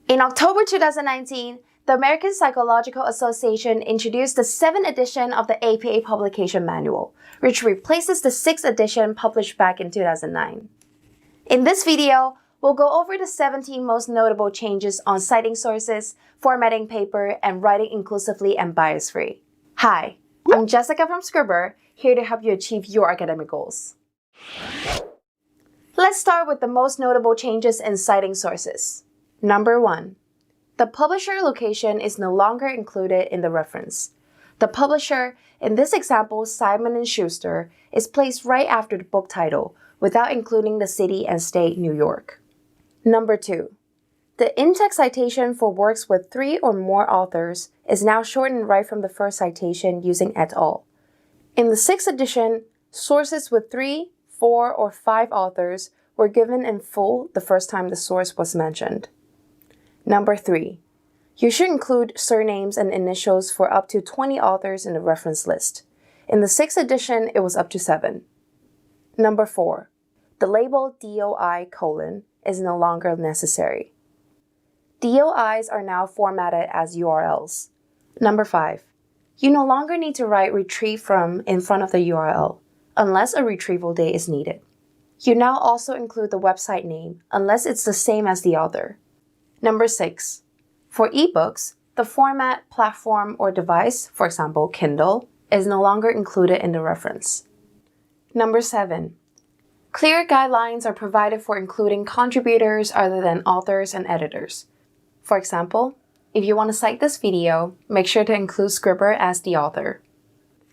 In October 2019, the American Psychological Association introduced the 7th edition of the APA Publication Manual, which replaces the 6th edition published back in 2009. In this video, we'll go over the 17 most notable changes on citing sources, formatting paper, and writing inclusively and bias-free. Hi, I'm Jessica from Scribbr, here to help you achieve your academic goals. Let's start with the most notable changes in citing sources. Number 1. The publisher location is no longer included in the reference. The publisher, in this example Simon & Schuster, is placed right after the book title, without including the city and state New York. Number 2. The in-text citation for works with 3 or more authors is now shortened right from the first citation using et al. In the 6th edition, sources with 3, 4, or 5 authors were given in full the first time the source was mentioned. Number 3. You should include surnames and initials for up to 20 authors in the reference list. In the 6th edition, it was up to 7. Number 4. The label DOI: is no longer necessary. DOIs are now formatted as URLs. Number 5. You no longer need to write retrieve from in front of the URL, unless a retrieval date is needed. You now also include the website name, unless it's the same as the author. Number 6. For ebooks, the format, platform, or device, for example, Kindle, is no longer included in the reference. Number 7. Clear guidelines are provided for including contributors other than authors and editors. For example, if you want to cite this video, make sure to include Scribbr as the author.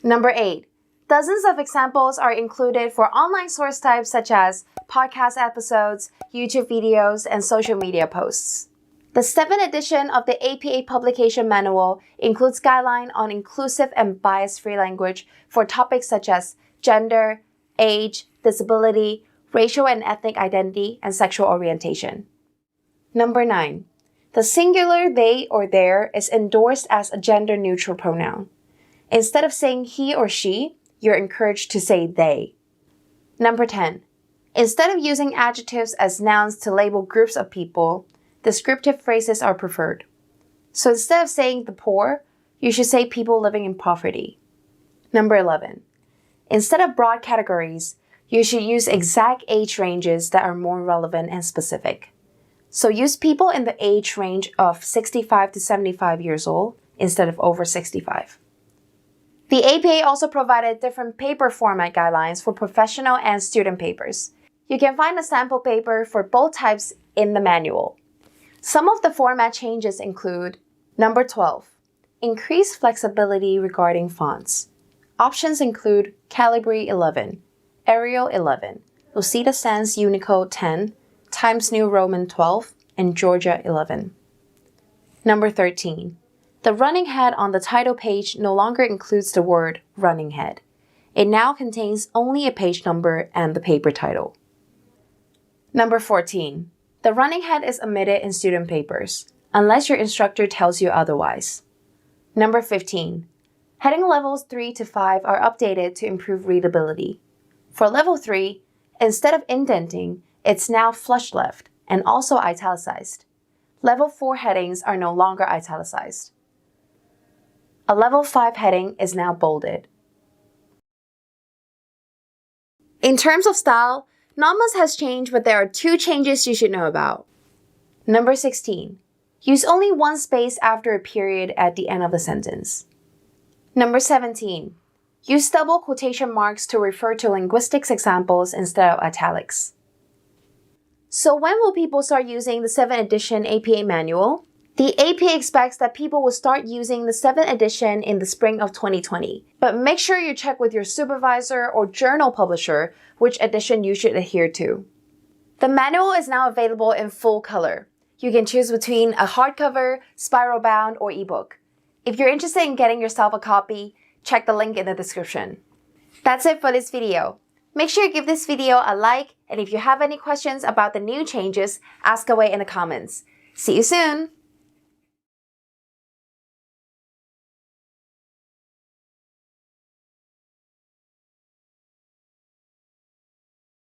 Number 8. Dozens of examples are included for online source types such as podcast episodes, YouTube videos, and social media posts. The 7th edition of the APA Publication Manual includes guidelines on inclusive and bias-free language for topics such as gender, age, disability, racial and ethnic identity, and sexual orientation. Number 9. The singular they or their is endorsed as a gender-neutral pronoun. Instead of saying he or she, you're encouraged to say they. Number 10. Instead of using adjectives as nouns to label groups of people, descriptive phrases are preferred. So instead of saying the poor, you should say people living in poverty. Number 11. Instead of broad categories, you should use exact age ranges that are more relevant and specific. So use people in the age range of 65 to 75 years old instead of over 65. The APA also provided different paper format guidelines for professional and student papers. You can find a sample paper for both types in the manual. Some of the format changes include: Number 12. Increased flexibility regarding fonts. Options include Calibri 11, Arial 11, Lucida Sans Unicode 10, Times New Roman 12, and Georgia 11. Number 13. The running head on the title page no longer includes the word running head. It now contains only a page number and the paper title. Number 14. The running head is omitted in student papers, unless your instructor tells you otherwise. Number 15. Heading levels 3 to 5 are updated to improve readability. For level 3, instead of indenting, it's now flush left and also italicized. Level 4 headings are no longer italicized. A level 5 heading is now bolded. In terms of style, not much has changed, but there are 2 changes you should know about. Number 16. Use only one space after a period at the end of the sentence. Number 17. Use double quotation marks to refer to linguistics examples instead of italics. So when will people start using the 7th edition APA manual? The APA expects that people will start using the 7th edition in the spring of 2020. But make sure you check with your supervisor or journal publisher which edition you should adhere to. The manual is now available in full color. You can choose between a hardcover, spiral bound, or ebook. If you're interested in getting yourself a copy, check the link in the description. That's it for this video. Make sure you give this video a like, and if you have any questions about the new changes, ask away in the comments. See you soon!